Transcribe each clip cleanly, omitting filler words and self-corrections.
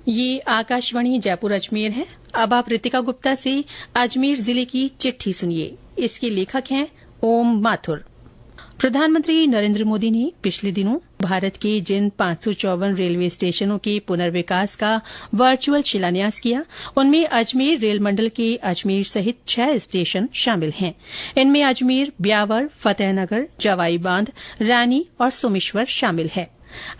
ये आकाशवाणी जयपुर अजमेर है। अब आप रितिका गुप्ता से अजमेर जिले की चिट्ठी सुनिए। इसके लेखक हैं ओम माथुर। प्रधानमंत्री नरेंद्र मोदी ने पिछले दिनों भारत के जिन 554 रेलवे स्टेशनों के पुनर्विकास का वर्चुअल शिलान्यास किया, उनमें अजमेर रेल मंडल के अजमेर सहित 6 स्टेशन शामिल हैं। इनमें अजमेर, ब्यावर, फतेहनगर, जवाई बांध, रानी और सोमेश्वर शामिल है।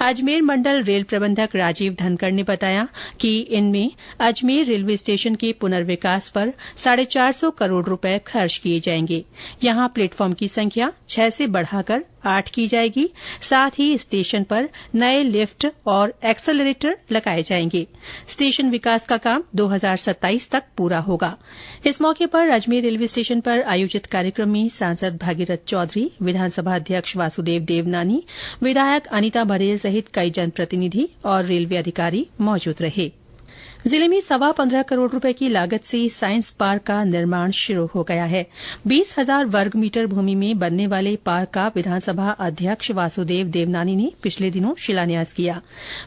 अजमेर मंडल रेल प्रबंधक राजीव धनखड़ ने बताया कि इनमें अजमेर रेलवे स्टेशन के पुनर्विकास पर 450 करोड़ रुपए खर्च किए जाएंगे। यहां प्लेटफॉर्म की संख्या 6 से बढ़ाकर 8 की जाएगी। साथ ही स्टेशन पर नए लिफ्ट और एक्सेलरेटर लगाए जाएंगे। स्टेशन विकास का काम 2027 तक पूरा होगा। इस मौके पर अजमेर रेलवे स्टेशन पर आयोजित कार्यक्रम में सांसद भागीरथ चौधरी, विधानसभा अध्यक्ष वासुदेव देवनानी, विधायक अनिता भरेल सहित कई जनप्रतिनिधि और रेलवे अधिकारी मौजूद रहे। जिले में 15.25 करोड़ रुपए की लागत से साइंस पार्क का निर्माण शुरू हो गया है। 20,000 वर्ग मीटर भूमि में बनने वाले पार्क का विधानसभा अध्यक्ष वासुदेव देवनानी ने पिछले दिनों शिलान्यास किया।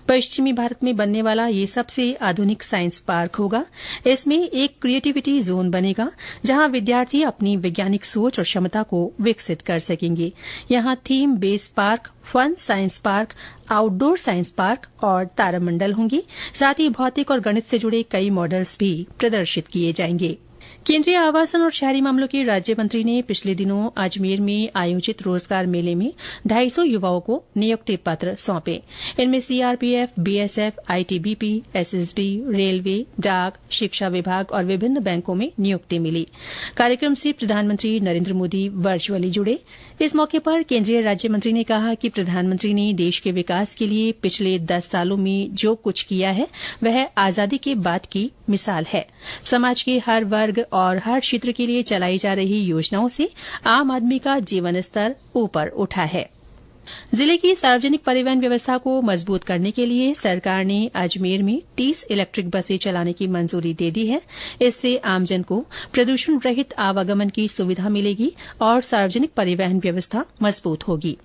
पश्चिमी भारत में बनने वाला ये सबसे आधुनिक साइंस पार्क होगा। इसमें एक क्रिएटिविटी जोन बनेगा, जहां विद्यार्थी अपनी वैज्ञानिक सोच और क्षमता को विकसित कर सकेंगे। यहां theme based park, fun science park, outdoor science park और तारामंडल होंगे। साथ ही भौतिक और गणित से जुड़े कई मॉडल्स भी प्रदर्शित किए जाएंगे। केंद्रीय आवासन और शहरी मामलों के राज्य मंत्री ने पिछले दिनों अजमेर में आयोजित रोजगार मेले में 250 युवाओं को नियुक्ति पत्र सौंपे। इनमें CRPF, BSF, ITBP, SSB, railway, डाक, शिक्षा विभाग और विभिन्न बैंकों में नियुक्ति मिली। कार्यक्रम से प्रधानमंत्री नरेंद्र मोदी वर्चुअली जुड़े। इस मौके पर केंद्रीय राज्य मंत्री ने कहा कि प्रधानमंत्री ने देश के विकास के लिए पिछले 10 सालों में जो कुछ किया है, वह आजादी के बाद की मिसाल है। समाज के हर वर्ग और हर क्षेत्र के लिए चलाई जा रही योजनाओं से आम आदमी का जीवन स्तर ऊपर उठा है। जिले की सार्वजनिक परिवहन व्यवस्था को मजबूत करने के लिए सरकार ने अजमेर में 30 इलेक्ट्रिक बसें चलाने की मंजूरी दे दी है। इससे आमजन को प्रदूषण रहित आवागमन की सुविधा मिलेगी और सार्वजनिक परिवहन व्यवस्था मजबूत होगी।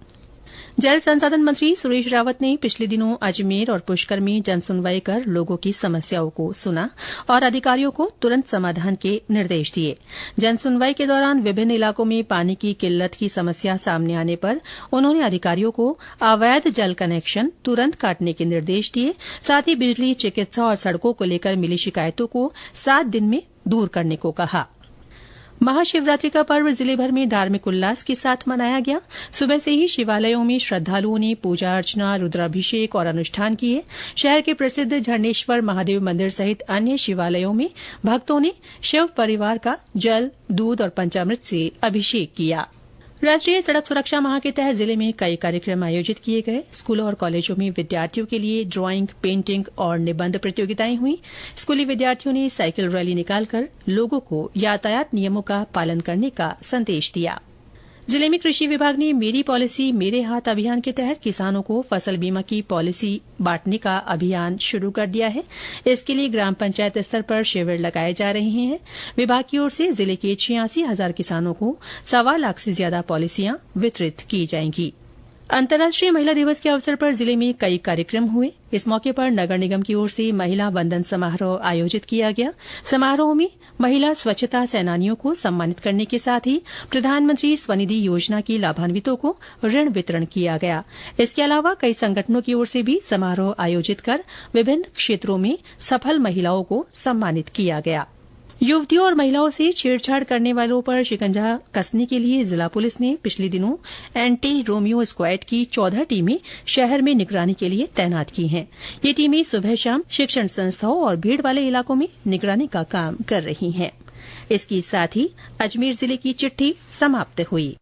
जल संसाधन मंत्री सुरेश रावत ने पिछले दिनों अजमेर और पुष्कर में जनसुनवाई कर लोगों की समस्याओं को सुना और अधिकारियों को तुरंत समाधान के निर्देश दिए। जनसुनवाई के दौरान विभिन्न इलाकों में पानी की किल्लत की समस्या सामने आने पर उन्होंने अधिकारियों को अवैध जल कनेक्शन तुरंत काटने के निर्देश दिए। साथ ही बिजली, चिकित्सा और सड़कों को लेकर मिली शिकायतों को 7 दिन में दूर करने को कहा। महाशिवरात्रि का पर्व जिले भर में धार्मिक उल्लास के साथ मनाया गया। सुबह से ही शिवालयों में श्रद्धालुओं ने पूजा अर्चना, रुद्राभिषेक और अनुष्ठान किए। शहर के प्रसिद्ध झरनेश्वर महादेव मंदिर सहित अन्य शिवालयों में भक्तों ने शिव परिवार का जल, दूध और पंचामृत से अभिषेक किया। राष्ट्रीय सड़क सुरक्षा माह के तहत जिले में कई कार्यक्रम आयोजित किए गए। स्कूलों और कॉलेजों में विद्यार्थियों के लिए ड्राइंग, पेंटिंग और निबंध प्रतियोगिताएं हुई। स्कूली विद्यार्थियों ने साइकिल रैली निकालकर लोगों को यातायात नियमों का पालन करने का संदेश दिया। जिले में कृषि विभाग ने मेरी पॉलिसी मेरे हाथ अभियान के तहत किसानों को फसल बीमा की पॉलिसी बांटने का अभियान शुरू कर दिया है। इसके लिए ग्राम पंचायत स्तर पर शिविर लगाए जा रहे हैं। विभाग की ओर से जिले के 86,000 किसानों को 1.25 लाख से ज्यादा पॉलिसियां वितरित की जाएंगी। अंतर्राष्ट्रीय महिला दिवस के अवसर पर जिले में कई कार्यक्रम हुए। इस मौके पर नगर निगम की ओर से महिला वंदन समारोह आयोजित किया गया। समारोह में महिला स्वच्छता सेनानियों को सम्मानित करने के साथ ही प्रधानमंत्री स्वनिधि योजना की लाभान्वितों को ऋण वितरण किया गया। इसके अलावा कई संगठनों की ओर से भी समारोह आयोजित कर विभिन्न क्षेत्रों में सफल महिलाओं को सम्मानित किया गया। युवतियों और महिलाओं से छेड़छाड़ करने वालों पर शिकंजा कसने के लिए जिला पुलिस ने पिछले दिनों एंटी रोमियो स्क्वाड की 14 टीमें शहर में निगरानी के लिए तैनात की हैं। ये टीमें सुबह शाम शिक्षण संस्थाओं और भीड़ वाले इलाकों में निगरानी का काम कर रही हैं। इसके साथ ही अजमेर जिले की चिट्ठी समाप्त हुई।